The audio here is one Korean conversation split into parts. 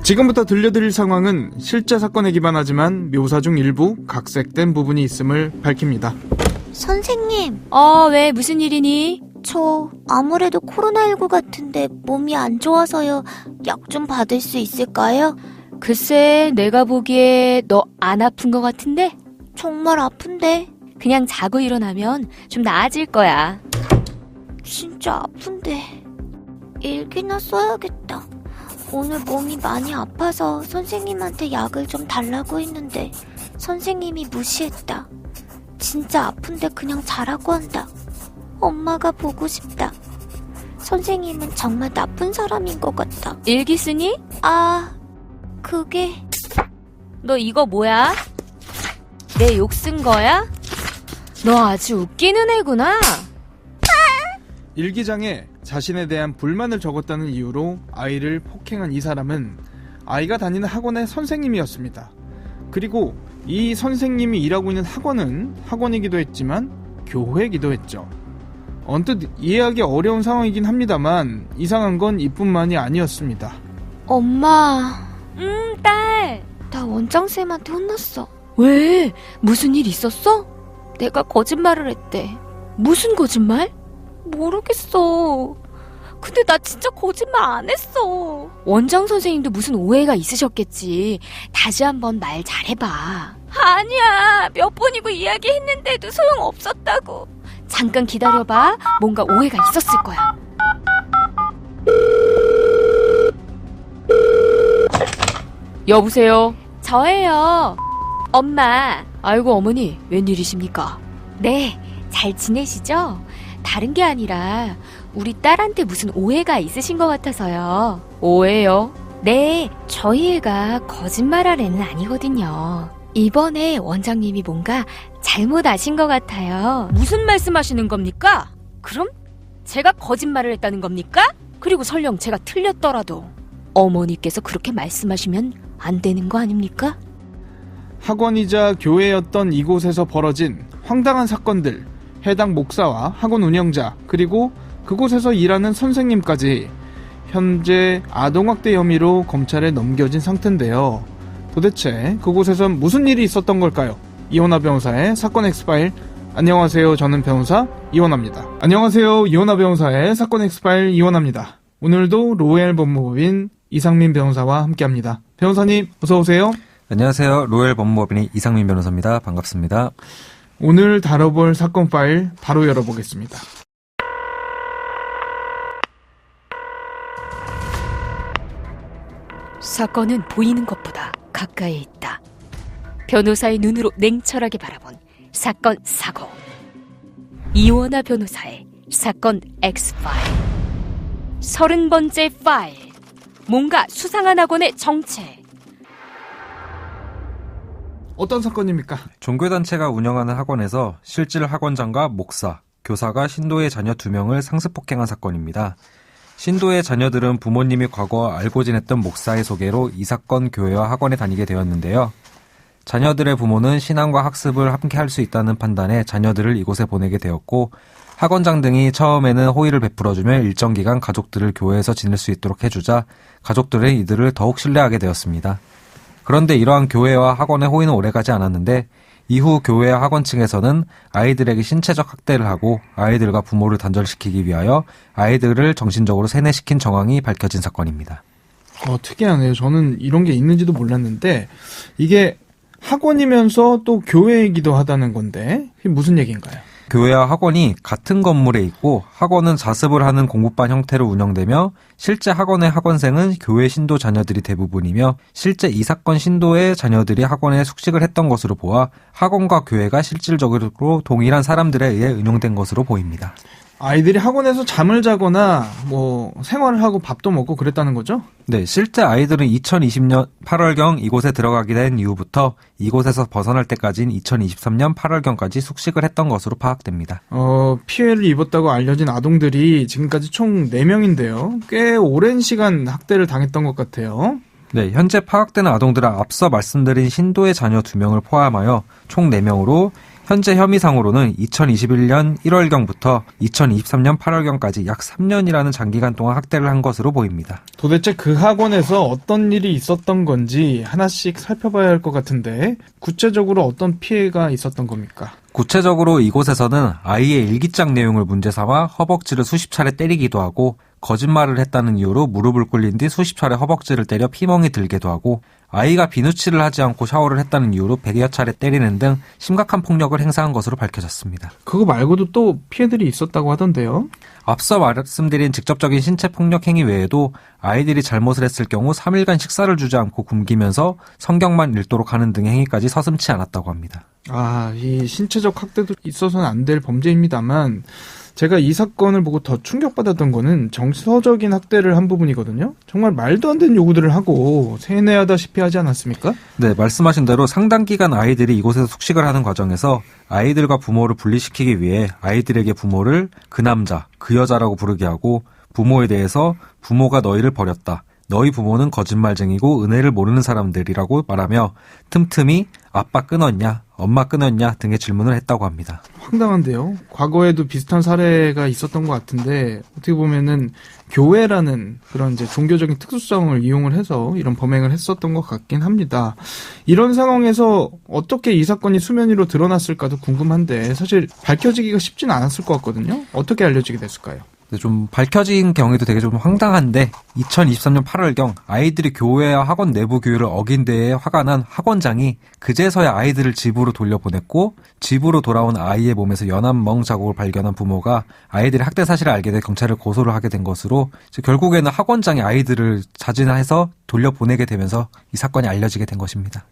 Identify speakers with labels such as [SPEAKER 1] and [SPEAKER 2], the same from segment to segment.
[SPEAKER 1] 지금부터 들려드릴 상황은 실제 사건에 기반하지만 묘사 중 일부 각색된 부분이 있음을 밝힙니다.
[SPEAKER 2] 선생님.
[SPEAKER 3] 왜 무슨 일이니?
[SPEAKER 2] 저 아무래도 코로나19 같은데 몸이 안 좋아서요. 약 좀 받을 수 있을까요?
[SPEAKER 3] 글쎄, 내가 보기에 너 안 아픈 것 같은데?
[SPEAKER 2] 정말 아픈데.
[SPEAKER 3] 그냥 자고 일어나면 좀 나아질 거야.
[SPEAKER 2] 진짜 아픈데. 일기나 써야겠다. 오늘 몸이 많이 아파서 선생님한테 약을 좀 달라고 했는데 선생님이 무시했다. 진짜 아픈데 그냥 자라고 한다. 엄마가 보고 싶다. 선생님은 정말 나쁜 사람인 것 같다.
[SPEAKER 3] 일기 쓰니?
[SPEAKER 2] 그게...
[SPEAKER 3] 너 이거 뭐야? 내 욕 쓴 거야? 너 아주 웃기는 애구나.
[SPEAKER 1] 일기장에 자신에 대한 불만을 적었다는 이유로 아이를 폭행한 이 사람은 아이가 다니는 학원의 선생님이었습니다. 그리고 이 선생님이 일하고 있는 학원은 학원이기도 했지만 교회이기도 했죠. 언뜻 이해하기 어려운 상황이긴 합니다만 이상한 건 이뿐만이 아니었습니다.
[SPEAKER 2] 엄마,
[SPEAKER 3] 딸.
[SPEAKER 2] 나 원장쌤한테 혼났어.
[SPEAKER 3] 왜? 무슨 일 있었어?
[SPEAKER 2] 내가 거짓말을 했대.
[SPEAKER 3] 무슨 거짓말?
[SPEAKER 2] 모르겠어. 근데 나 진짜 거짓말 안 했어.
[SPEAKER 3] 원장 선생님도 무슨 오해가 있으셨겠지. 다시 한번 말 잘해봐.
[SPEAKER 2] 아니야. 몇 번이고 이야기했는데도 소용없었다고.
[SPEAKER 3] 잠깐 기다려봐. 뭔가 오해가 있었을 거야. 여보세요?
[SPEAKER 2] 저예요. 엄마.
[SPEAKER 3] 아이고 어머니, 웬일이십니까?
[SPEAKER 2] 네, 잘 지내시죠? 다른 게 아니라 우리 딸한테 무슨 오해가 있으신 것 같아서요.
[SPEAKER 3] 오해요?
[SPEAKER 2] 네, 저희 애가 거짓말할 애는 아니거든요. 이번에 원장님이 뭔가 잘못 아신 것 같아요.
[SPEAKER 3] 무슨 말씀하시는 겁니까? 그럼 제가 거짓말을 했다는 겁니까? 그리고 설령 제가 틀렸더라도 어머니께서 그렇게 말씀하시면 안 되는 거 아닙니까?
[SPEAKER 1] 학원이자 교회였던 이곳에서 벌어진 황당한 사건들, 해당 목사와 학원 운영자, 그리고 그곳에서 일하는 선생님까지 현재 아동학대 혐의로 검찰에 넘겨진 상태인데요. 도대체 그곳에선 무슨 일이 있었던 걸까요? 이원하 변호사의 사건 엑스파일. 안녕하세요. 저는 변호사 이원하입니다. 안녕하세요. 이원하 변호사의 사건 엑스파일 이원하입니다. 오늘도 로엘 법무법인 이상민 변호사와 함께합니다. 변호사님 어서 오세요.
[SPEAKER 4] 안녕하세요. 로엘 법무법인의 이상민 변호사입니다. 반갑습니다.
[SPEAKER 1] 오늘 다뤄볼 사건 파일 바로 열어보겠습니다.
[SPEAKER 3] 사건은 보이는 것보다 가까이에 있다. 변호사의 눈으로 냉철하게 바라본 사건 사고. 이원하 변호사의 사건 X파일. 30번째 파일. 뭔가 수상한 학원의 정체.
[SPEAKER 1] 어떤 사건입니까?
[SPEAKER 4] 종교단체가 운영하는 학원에서 실질 학원장과 목사, 교사가 신도의 자녀 2명을 상습폭행한 사건입니다. 신도의 자녀들은 부모님이 과거 알고 지냈던 목사의 소개로 이 사건 교회와 학원에 다니게 되었는데요. 자녀들의 부모는 신앙과 학습을 함께 할 수 있다는 판단에 자녀들을 이곳에 보내게 되었고, 학원장 등이 처음에는 호의를 베풀어주며 일정 기간 가족들을 교회에서 지낼 수 있도록 해주자 가족들은 이들을 더욱 신뢰하게 되었습니다. 그런데 이러한 교회와 학원의 호의는 오래가지 않았는데 이후 교회와 학원 층에서는 아이들에게 신체적 학대를 하고 아이들과 부모를 단절시키기 위하여 아이들을 정신적으로 세뇌시킨 정황이 밝혀진 사건입니다.
[SPEAKER 1] 특이하네요. 저는 이런 게 있는지도 몰랐는데 이게 학원이면서 또 교회이기도 하다는 건데 이게 무슨 얘기인가요?
[SPEAKER 4] 교회와 학원이 같은 건물에 있고 학원은 자습을 하는 공부반 형태로 운영되며 실제 학원의 학원생은 교회 신도 자녀들이 대부분이며 실제 이 사건 신도의 자녀들이 학원에 숙식을 했던 것으로 보아 학원과 교회가 실질적으로 동일한 사람들에 의해 운영된 것으로 보입니다.
[SPEAKER 1] 아이들이 학원에서 잠을 자거나 생활을 하고 밥도 먹고 그랬다는 거죠?
[SPEAKER 4] 네, 실제 아이들은 2020년 8월경 이곳에 들어가게 된 이후부터 이곳에서 벗어날 때까지인 2023년 8월경까지 숙식을 했던 것으로 파악됩니다.
[SPEAKER 1] 피해를 입었다고 알려진 아동들이 지금까지 총 4명인데요. 꽤 오랜 시간 학대를 당했던 것 같아요.
[SPEAKER 4] 네, 현재 파악되는 아동들은 앞서 말씀드린 신도의 자녀 2명을 포함하여 총 4명으로 현재 혐의상으로는 2021년 1월경부터 2023년 8월경까지 약 3년이라는 장기간 동안 학대를 한 것으로 보입니다.
[SPEAKER 1] 도대체 그 학원에서 어떤 일이 있었던 건지 하나씩 살펴봐야 할 것 같은데 구체적으로 어떤 피해가 있었던 겁니까?
[SPEAKER 4] 구체적으로 이곳에서는 아이의 일기장 내용을 문제 삼아 허벅지를 수십 차례 때리기도 하고 거짓말을 했다는 이유로 무릎을 꿇린 뒤 수십 차례 허벅지를 때려 피멍이 들게도 하고 아이가 비누칠을 하지 않고 샤워를 했다는 이유로 100여 차례 때리는 등 심각한 폭력을 행사한 것으로 밝혀졌습니다.
[SPEAKER 1] 그거 말고도 또 피해들이 있었다고 하던데요.
[SPEAKER 4] 앞서 말씀드린 직접적인 신체 폭력 행위 외에도 아이들이 잘못을 했을 경우 3일간 식사를 주지 않고 굶기면서 성경만 읽도록 하는 등의 행위까지 서슴지 않았다고 합니다.
[SPEAKER 1] 이 신체적 학대도 있어서는 안 될 범죄입니다만 제가 이 사건을 보고 더 충격받았던 거는 정서적인 학대를 한 부분이거든요. 정말 말도 안 되는 요구들을 하고 세뇌하다시피 하지 않았습니까?
[SPEAKER 4] 네, 말씀하신 대로 상당 기간 아이들이 이곳에서 숙식을 하는 과정에서 아이들과 부모를 분리시키기 위해 아이들에게 부모를 그 남자, 그 여자라고 부르게 하고 부모에 대해서 부모가 너희를 버렸다. 너희 부모는 거짓말쟁이고 은혜를 모르는 사람들이라고 말하며 틈틈이 아빠 끊었냐, 엄마 끊었냐 등의 질문을 했다고 합니다.
[SPEAKER 1] 황당한데요. 과거에도 비슷한 사례가 있었던 것 같은데 어떻게 보면은 교회라는 그런 이제 종교적인 특수성을 이용을 해서 이런 범행을 했었던 것 같긴 합니다. 이런 상황에서 어떻게 이 사건이 수면 위로 드러났을까도 궁금한데 사실 밝혀지기가 쉽지는 않았을 것 같거든요. 어떻게 알려지게 됐을까요?
[SPEAKER 4] 좀 밝혀진 경우에도 되게 좀 황당한데 2023년 8월경 아이들이 교회와 학원 내부 규율을 어긴 데에 화가 난 학원장이 그제서야 아이들을 집으로 돌려보냈고 집으로 돌아온 아이의 몸에서 연한 멍 자국을 발견한 부모가 아이들의 학대 사실을 알게 돼 경찰에 고소를 하게 된 것으로 결국에는 학원장이 아이들을 자진해서 돌려보내게 되면서 이 사건이 알려지게 된 것입니다.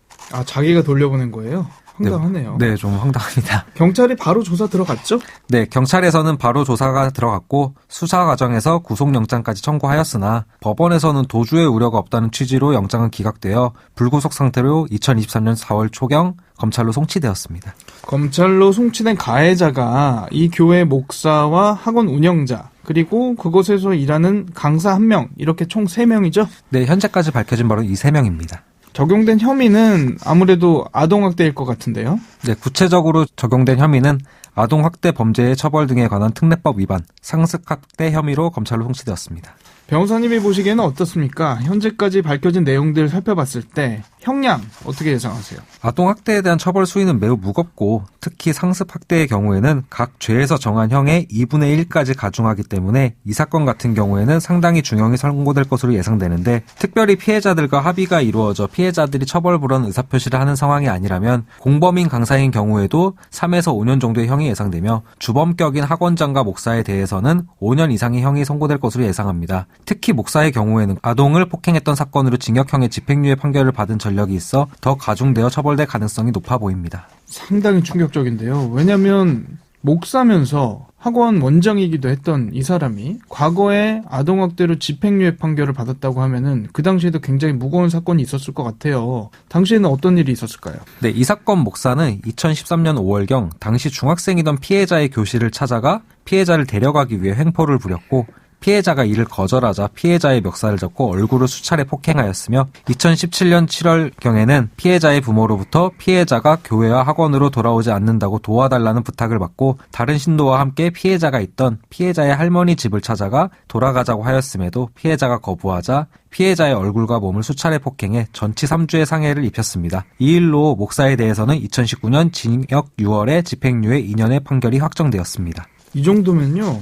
[SPEAKER 1] 자기가 돌려보낸 거예요? 황당하네요.
[SPEAKER 4] 네, 좀 황당합니다.
[SPEAKER 1] 경찰이 바로 조사 들어갔죠?
[SPEAKER 4] 네, 경찰에서는 바로 조사가 들어갔고 수사 과정에서 구속영장까지 청구하였으나 법원에서는 도주의 우려가 없다는 취지로 영장은 기각되어 불구속 상태로 2023년 4월 초경 검찰로 송치되었습니다.
[SPEAKER 1] 검찰로 송치된 가해자가 이 교회 목사와 학원 운영자 그리고 그곳에서 일하는 강사 1명 이렇게 총 3명이죠?
[SPEAKER 4] 네, 현재까지 밝혀진 바로 이 3명입니다.
[SPEAKER 1] 적용된 혐의는 아무래도 아동학대일 것 같은데요?
[SPEAKER 4] 네, 구체적으로 적용된 혐의는 아동학대 범죄의 처벌 등에 관한 특례법 위반, 상습학대 혐의로 검찰로 송치되었습니다.
[SPEAKER 1] 변호사님이 보시기에는 어떻습니까? 현재까지 밝혀진 내용들을 살펴봤을 때 형량 어떻게 예상하세요?
[SPEAKER 4] 아동학대에 대한 처벌 수위는 매우 무겁고 특히 상습학대의 경우에는 각 죄에서 정한 형의 2분의 1까지 가중하기 때문에 이 사건 같은 경우에는 상당히 중형이 선고될 것으로 예상되는데 특별히 피해자들과 합의가 이루어져 피해자들이 처벌불허한 의사표시를 하는 상황이 아니라면 공범인 강사인 경우에도 3에서 5년 정도의 형이 예상되며 주범격인 학원장과 목사에 대해서는 5년 이상의 형이 선고될 것으로 예상합니다. 특히 목사의 경우에는 아동을 폭행했던 사건으로 징역형의 집행유예 판결을 받은 전력이 있어 더 가중되어 처벌될 가능성이 높아 보입니다.
[SPEAKER 1] 상당히 충격적인데요. 왜냐하면 목사면서 학원 원장이기도 했던 이 사람이 과거에 아동학대로 집행유예 판결을 받았다고 하면은 그 당시에도 굉장히 무거운 사건이 있었을 것 같아요. 당시에는 어떤 일이 있었을까요?
[SPEAKER 4] 네, 이 사건 목사는 2013년 5월경 당시 중학생이던 피해자의 교실을 찾아가 피해자를 데려가기 위해 횡포를 부렸고 피해자가 이를 거절하자 피해자의 멱살을 잡고 얼굴을 수차례 폭행하였으며 2017년 7월경에는 피해자의 부모로부터 피해자가 교회와 학원으로 돌아오지 않는다고 도와달라는 부탁을 받고 다른 신도와 함께 피해자가 있던 피해자의 할머니 집을 찾아가 돌아가자고 하였음에도 피해자가 거부하자 피해자의 얼굴과 몸을 수차례 폭행해 전치 3주의 상해를 입혔습니다. 이 일로 목사에 대해서는 2019년 징역 6월에 집행유예 2년의 판결이 확정되었습니다.
[SPEAKER 1] 이 정도면요,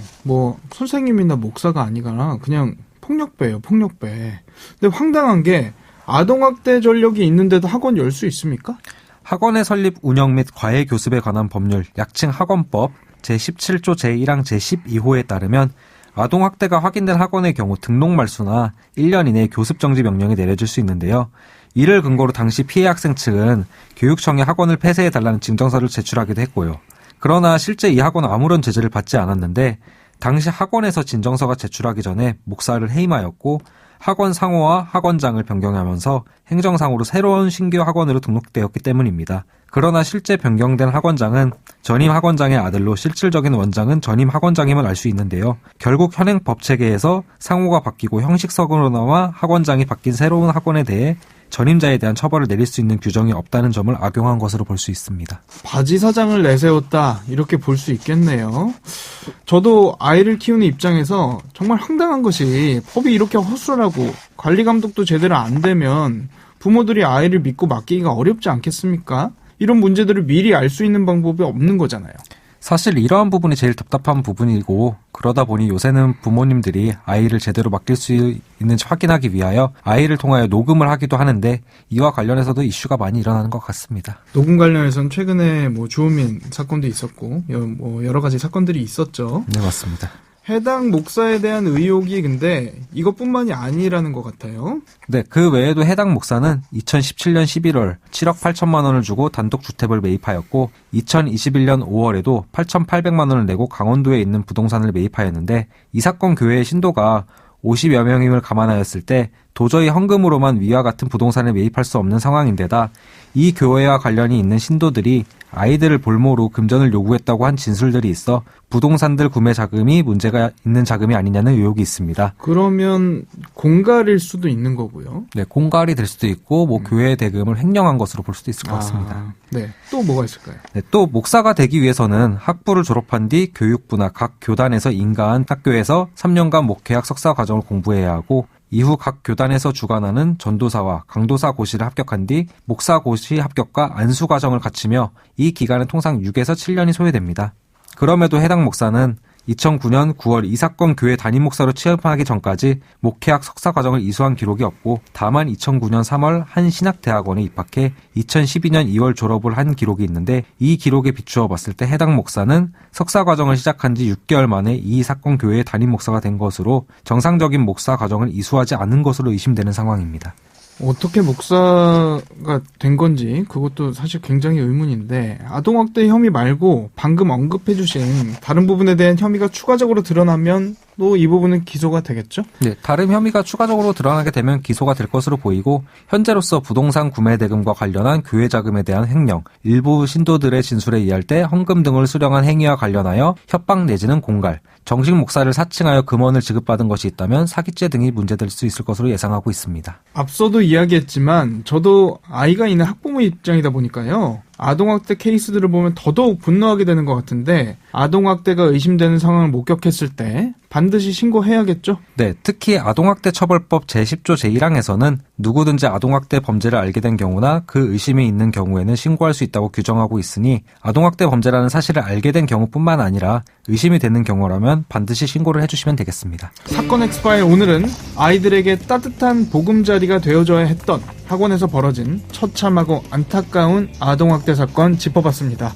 [SPEAKER 1] 선생님이나 목사가 아니거나 그냥 폭력배예요, 폭력배. 근데 황당한 게 아동학대 전력이 있는데도 학원 열 수 있습니까?
[SPEAKER 4] 학원의 설립, 운영 및 과외 교습에 관한 법률, 약칭 학원법 제17조 제1항 제12호에 따르면 아동학대가 확인된 학원의 경우 등록 말소나 1년 이내에 교습 정지 명령이 내려질 수 있는데요. 이를 근거로 당시 피해 학생 측은 교육청에 학원을 폐쇄해달라는 징정서를 제출하기도 했고요. 그러나 실제 이 학원은 아무런 제재를 받지 않았는데 당시 학원에서 진정서가 제출하기 전에 목사를 해임하였고 학원 상호와 학원장을 변경하면서 행정상으로 새로운 신규 학원으로 등록되었기 때문입니다. 그러나 실제 변경된 학원장은 전임 학원장의 아들로 실질적인 원장은 전임 학원장임을 알 수 있는데요. 결국 현행 법 체계에서 상호가 바뀌고 형식적으로 나와 학원장이 바뀐 새로운 학원에 대해 전임자에 대한 처벌을 내릴 수 있는 규정이 없다는 점을 악용한 것으로 볼 수 있습니다.
[SPEAKER 1] 바지 사장을 내세웠다 이렇게 볼 수 있겠네요. 저도 아이를 키우는 입장에서 정말 황당한 것이 법이 이렇게 허술하고 관리 감독도 제대로 안 되면 부모들이 아이를 믿고 맡기기가 어렵지 않겠습니까? 이런 문제들을 미리 알 수 있는 방법이 없는 거잖아요.
[SPEAKER 4] 사실 이러한 부분이 제일 답답한 부분이고 그러다 보니 요새는 부모님들이 아이를 제대로 맡길 수 있는지 확인하기 위하여 아이를 통하여 녹음을 하기도 하는데 이와 관련해서도 이슈가 많이 일어나는 것 같습니다.
[SPEAKER 1] 녹음 관련해서는 최근에 주호민 사건도 있었고 여러 가지 사건들이 있었죠.
[SPEAKER 4] 네, 맞습니다.
[SPEAKER 1] 해당 목사에 대한 의혹이 근데 이것뿐만이 아니라는 것 같아요.
[SPEAKER 4] 네, 그 외에도 해당 목사는 2017년 11월 7억 8천만 원을 주고 단독주택을 매입하였고 2021년 5월에도 8,800만 원을 내고 강원도에 있는 부동산을 매입하였는데 이 사건 교회의 신도가 50여 명임을 감안하였을 때 도저히 헌금으로만 위와 같은 부동산을 매입할 수 없는 상황인데다 이 교회와 관련이 있는 신도들이 아이들을 볼모로 금전을 요구했다고 한 진술들이 있어 부동산들 구매 자금이 문제가 있는 자금이 아니냐는 의혹이 있습니다.
[SPEAKER 1] 그러면 공갈일 수도 있는 거고요.
[SPEAKER 4] 네, 공갈이 될 수도 있고 교회 대금을 횡령한 것으로 볼 수도 있을 것 같습니다.
[SPEAKER 1] 네, 또 뭐가 있을까요?
[SPEAKER 4] 네, 또 목사가 되기 위해서는 학부를 졸업한 뒤 교육부나 각 교단에서 인가한 학교에서 3년간 목회학 석사 과정을 공부해야 하고 이후 각 교단에서 주관하는 전도사와 강도사 고시를 합격한 뒤 목사 고시 합격과 안수 과정을 거치며 이 기간은 통상 6에서 7년이 소요됩니다. 그럼에도 해당 목사는 2009년 9월 이 사건 교회 담임 목사로 취업하기 전까지 목회학 석사 과정을 이수한 기록이 없고 다만 2009년 3월 한 신학대학원에 입학해 2012년 2월 졸업을 한 기록이 있는데 이 기록에 비추어 봤을 때 해당 목사는 석사 과정을 시작한 지 6개월 만에 이 사건 교회의 담임 목사가 된 것으로 정상적인 목사 과정을 이수하지 않은 것으로 의심되는 상황입니다.
[SPEAKER 1] 어떻게 목사가 된 건지 그것도 사실 굉장히 의문인데 아동학대 혐의 말고 방금 언급해 주신 다른 부분에 대한 혐의가 추가적으로 드러나면 또 이 부분은 기소가 되겠죠?
[SPEAKER 4] 네, 다른 혐의가 추가적으로 드러나게 되면 기소가 될 것으로 보이고 현재로서 부동산 구매 대금과 관련한 교회 자금에 대한 횡령, 일부 신도들의 진술에 의할 때 헌금 등을 수령한 행위와 관련하여 협박 내지는 공갈, 정식 목사를 사칭하여 금원을 지급받은 것이 있다면 사기죄 등이 문제될 수 있을 것으로 예상하고 있습니다.
[SPEAKER 1] 앞서도 이야기했지만 저도 아이가 있는 학부모 입장이다 보니까요. 아동학대 케이스들을 보면 더더욱 분노하게 되는 것 같은데 아동학대가 의심되는 상황을 목격했을 때 반드시 신고해야겠죠?
[SPEAKER 4] 네, 특히 아동학대 처벌법 제10조 제1항에서는 누구든지 아동학대 범죄를 알게 된 경우나 그 의심이 있는 경우에는 신고할 수 있다고 규정하고 있으니 아동학대 범죄라는 사실을 알게 된 경우뿐만 아니라 의심이 되는 경우라면 반드시 신고를 해주시면 되겠습니다.
[SPEAKER 1] 사건 엑스파일 오늘은 아이들에게 따뜻한 보금자리가 되어줘야 했던 학원에서 벌어진 처참하고 안타까운 아동학대 사건 짚어봤습니다.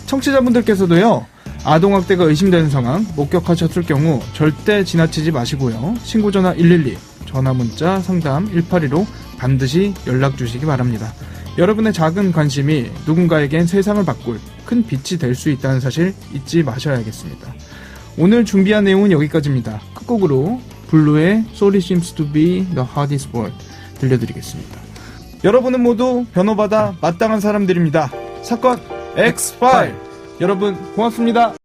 [SPEAKER 1] 청취자분들께서도요. 아동학대가 의심되는 상황 목격하셨을 경우 절대 지나치지 마시고요. 신고전화 112, 전화문자 상담 182로 반드시 연락주시기 바랍니다. 여러분의 작은 관심이 누군가에겐 세상을 바꿀 큰 빛이 될 수 있다는 사실 잊지 마셔야겠습니다. 오늘 준비한 내용은 여기까지입니다. 끝곡으로 블루의 Sorry Seems to be the hardest word 들려드리겠습니다. 여러분은 모두 변호받아 마땅한 사람들입니다. 사건 X-파일 여러분 고맙습니다.